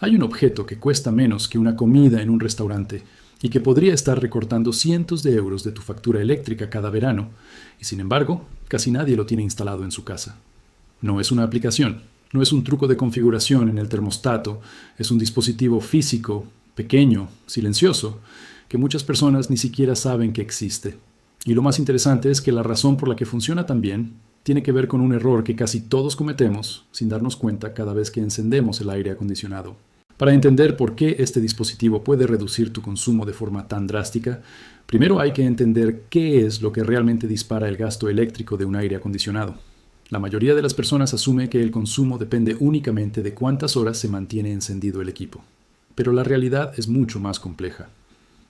Hay un objeto que cuesta menos que una comida en un restaurante y que podría estar recortando cientos de euros de tu factura eléctrica cada verano, y sin embargo, casi nadie lo tiene instalado en su casa. No es una aplicación, no es un truco de configuración en el termostato, es un dispositivo físico, pequeño, silencioso, que muchas personas ni siquiera saben que existe. Y lo más interesante es que la razón por la que funciona tan bien tiene que ver con un error que casi todos cometemos sin darnos cuenta cada vez que encendemos el aire acondicionado. Para entender por qué este dispositivo puede reducir tu consumo de forma tan drástica, primero hay que entender qué es lo que realmente dispara el gasto eléctrico de un aire acondicionado. La mayoría de las personas asume que el consumo depende únicamente de cuántas horas se mantiene encendido el equipo. Pero la realidad es mucho más compleja.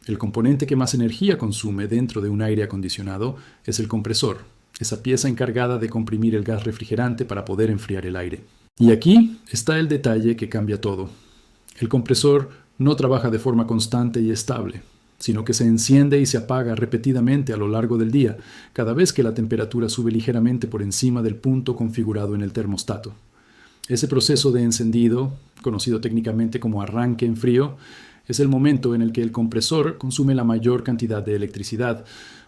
El componente que más energía consume dentro de un aire acondicionado es el compresor, esa pieza encargada de comprimir el gas refrigerante para poder enfriar el aire. Y aquí está el detalle que cambia todo. El compresor no trabaja de forma constante y estable, sino que se enciende y se apaga repetidamente a lo largo del día, cada vez que la temperatura sube ligeramente por encima del punto configurado en el termostato. Ese proceso de encendido, conocido técnicamente como arranque en frío, es el momento en el que el compresor consume la mayor cantidad de electricidad,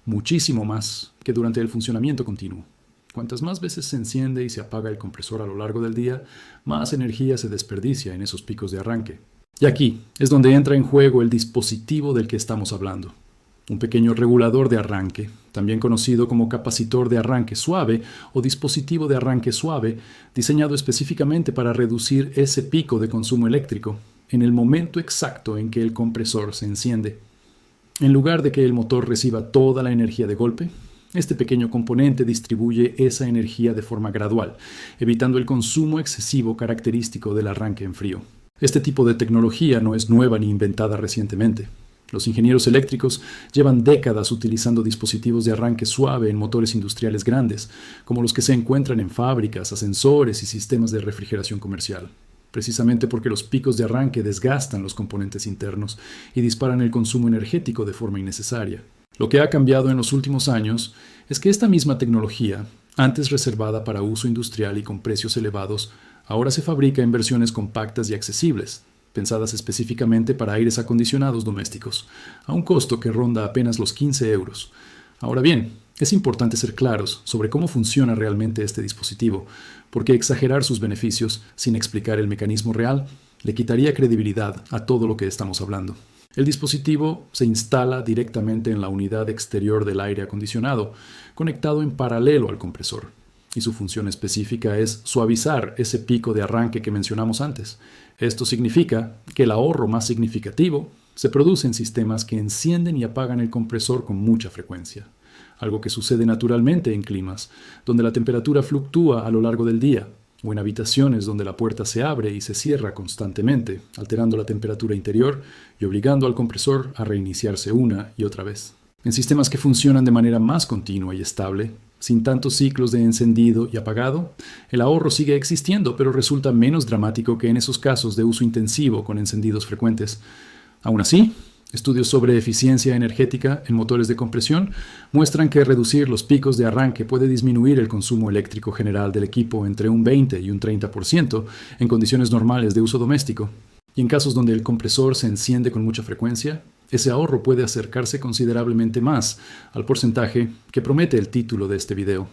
muchísimo más que durante el funcionamiento continuo. Cuantas más veces se enciende y se apaga el compresor a lo largo del día, más energía se desperdicia en esos picos de arranque. Y aquí es donde entra en juego el dispositivo del que estamos hablando. Un pequeño regulador de arranque, también conocido como capacitor de arranque suave o dispositivo de arranque suave, diseñado específicamente para reducir ese pico de consumo eléctrico en el momento exacto en que el compresor se enciende. En lugar de que el motor reciba toda la energía de golpe, este pequeño componente distribuye esa energía de forma gradual, evitando el consumo excesivo característico del arranque en frío. Este tipo de tecnología no es nueva ni inventada recientemente. Los ingenieros eléctricos llevan décadas utilizando dispositivos de arranque suave en motores industriales grandes, como los que se encuentran en fábricas, ascensores y sistemas de refrigeración comercial, precisamente porque los picos de arranque desgastan los componentes internos y disparan el consumo energético de forma innecesaria. Lo que ha cambiado en los últimos años es que esta misma tecnología, antes reservada para uso industrial y con precios elevados, ahora se fabrica en versiones compactas y accesibles, pensadas específicamente para aires acondicionados domésticos, a un costo que ronda apenas los 15 euros. Ahora bien, es importante ser claros sobre cómo funciona realmente este dispositivo, porque exagerar sus beneficios sin explicar el mecanismo real le quitaría credibilidad a todo lo que estamos hablando. El dispositivo se instala directamente en la unidad exterior del aire acondicionado, conectado en paralelo al compresor, y su función específica es suavizar ese pico de arranque que mencionamos antes. Esto significa que el ahorro más significativo se produce en sistemas que encienden y apagan el compresor con mucha frecuencia, algo que sucede naturalmente en climas donde la temperatura fluctúa a lo largo del día, o en habitaciones donde la puerta se abre y se cierra constantemente, alterando la temperatura interior y obligando al compresor a reiniciarse una y otra vez. En sistemas que funcionan de manera más continua y estable, sin tantos ciclos de encendido y apagado, el ahorro sigue existiendo, pero resulta menos dramático que en esos casos de uso intensivo con encendidos frecuentes. Aún así, estudios sobre eficiencia energética en motores de compresión muestran que reducir los picos de arranque puede disminuir el consumo eléctrico general del equipo entre un 20 y un 30% en condiciones normales de uso doméstico. Y en casos donde el compresor se enciende con mucha frecuencia, ese ahorro puede acercarse considerablemente más al porcentaje que promete el título de este video.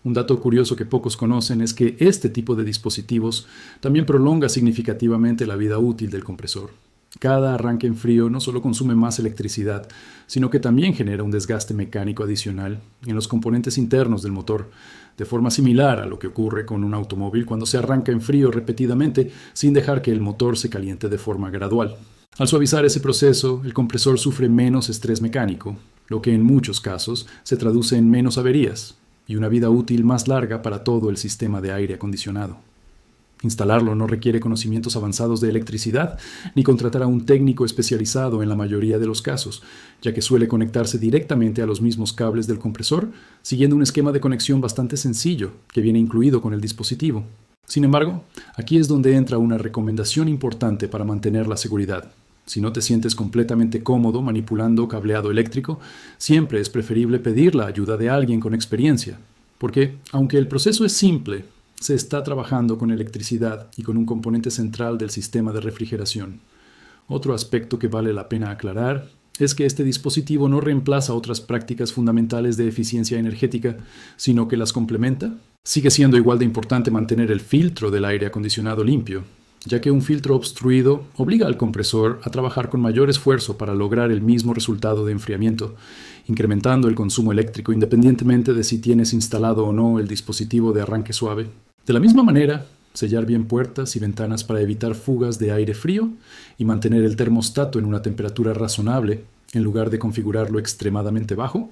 Un dato curioso que pocos conocen es que este tipo de dispositivos también prolonga significativamente la vida útil del compresor. Cada arranque en frío no solo consume más electricidad, sino que también genera un desgaste mecánico adicional en los componentes internos del motor, de forma similar a lo que ocurre con un automóvil cuando se arranca en frío repetidamente sin dejar que el motor se caliente de forma gradual. Al suavizar ese proceso, el compresor sufre menos estrés mecánico, lo que en muchos casos se traduce en menos averías y una vida útil más larga para todo el sistema de aire acondicionado. Instalarlo no requiere conocimientos avanzados de electricidad ni contratar a un técnico especializado en la mayoría de los casos, ya que suele conectarse directamente a los mismos cables del compresor, siguiendo un esquema de conexión bastante sencillo que viene incluido con el dispositivo. Sin embargo, aquí es donde entra una recomendación importante para mantener la seguridad. Si no te sientes completamente cómodo manipulando cableado eléctrico, siempre es preferible pedir la ayuda de alguien con experiencia, porque aunque el proceso es simple, se está trabajando con electricidad y con un componente central del sistema de refrigeración. Otro aspecto que vale la pena aclarar es que este dispositivo no reemplaza otras prácticas fundamentales de eficiencia energética, sino que las complementa. Sigue siendo igual de importante mantener el filtro del aire acondicionado limpio, ya que un filtro obstruido obliga al compresor a trabajar con mayor esfuerzo para lograr el mismo resultado de enfriamiento, incrementando el consumo eléctrico independientemente de si tienes instalado o no el dispositivo de arranque suave. De la misma manera, sellar bien puertas y ventanas para evitar fugas de aire frío y mantener el termostato en una temperatura razonable, en lugar de configurarlo extremadamente bajo,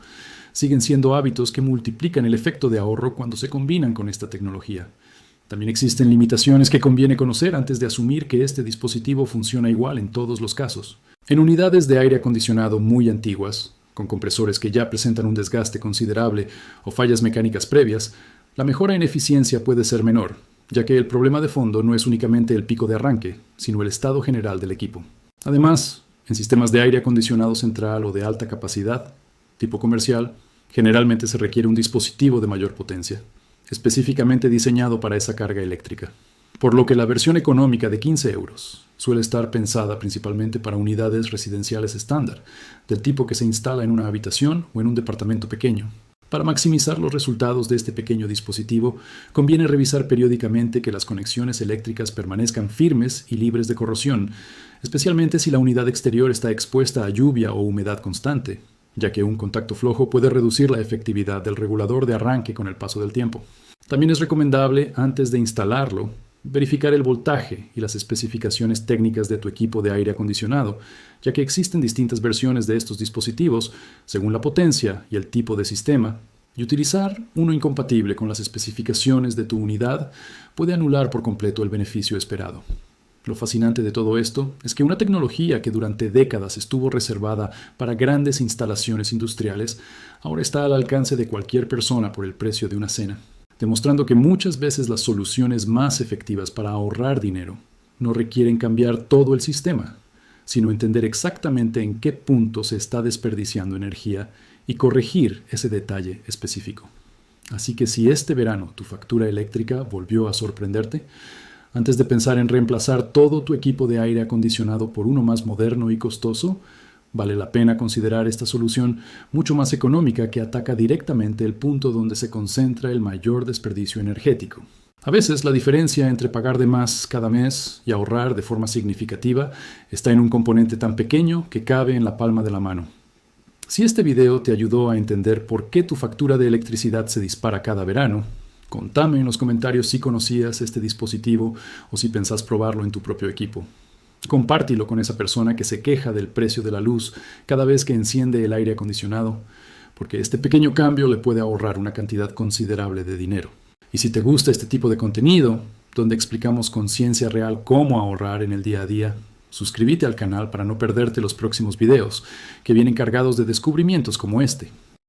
siguen siendo hábitos que multiplican el efecto de ahorro cuando se combinan con esta tecnología. También existen limitaciones que conviene conocer antes de asumir que este dispositivo funciona igual en todos los casos. En unidades de aire acondicionado muy antiguas, con compresores que ya presentan un desgaste considerable o fallas mecánicas previas, la mejora en eficiencia puede ser menor, ya que el problema de fondo no es únicamente el pico de arranque, sino el estado general del equipo. Además, en sistemas de aire acondicionado central o de alta capacidad, tipo comercial, generalmente se requiere un dispositivo de mayor potencia, específicamente diseñado para esa carga eléctrica. Por lo que la versión económica de 15 euros suele estar pensada principalmente para unidades residenciales estándar, del tipo que se instala en una habitación o en un departamento pequeño. Para maximizar los resultados de este pequeño dispositivo, conviene revisar periódicamente que las conexiones eléctricas permanezcan firmes y libres de corrosión, especialmente si la unidad exterior está expuesta a lluvia o humedad constante, ya que un contacto flojo puede reducir la efectividad del regulador de arranque con el paso del tiempo. También es recomendable, antes de instalarlo, verificar el voltaje y las especificaciones técnicas de tu equipo de aire acondicionado, ya que existen distintas versiones de estos dispositivos según la potencia y el tipo de sistema, y utilizar uno incompatible con las especificaciones de tu unidad puede anular por completo el beneficio esperado. Lo fascinante de todo esto es que una tecnología que durante décadas estuvo reservada para grandes instalaciones industriales ahora está al alcance de cualquier persona por el precio de una cena, demostrando que muchas veces las soluciones más efectivas para ahorrar dinero no requieren cambiar todo el sistema, sino entender exactamente en qué punto se está desperdiciando energía y corregir ese detalle específico. Así que si este verano tu factura eléctrica volvió a sorprenderte, antes de pensar en reemplazar todo tu equipo de aire acondicionado por uno más moderno y costoso, vale la pena considerar esta solución mucho más económica que ataca directamente el punto donde se concentra el mayor desperdicio energético. A veces la diferencia entre pagar de más cada mes y ahorrar de forma significativa está en un componente tan pequeño que cabe en la palma de la mano. Si este video te ayudó a entender por qué tu factura de electricidad se dispara cada verano, contame en los comentarios si conocías este dispositivo o si pensás probarlo en tu propio equipo. Compártelo con esa persona que se queja del precio de la luz cada vez que enciende el aire acondicionado, porque este pequeño cambio le puede ahorrar una cantidad considerable de dinero. Y si te gusta este tipo de contenido, donde explicamos con ciencia real cómo ahorrar en el día a día, suscríbete al canal para no perderte los próximos videos, que vienen cargados de descubrimientos como este.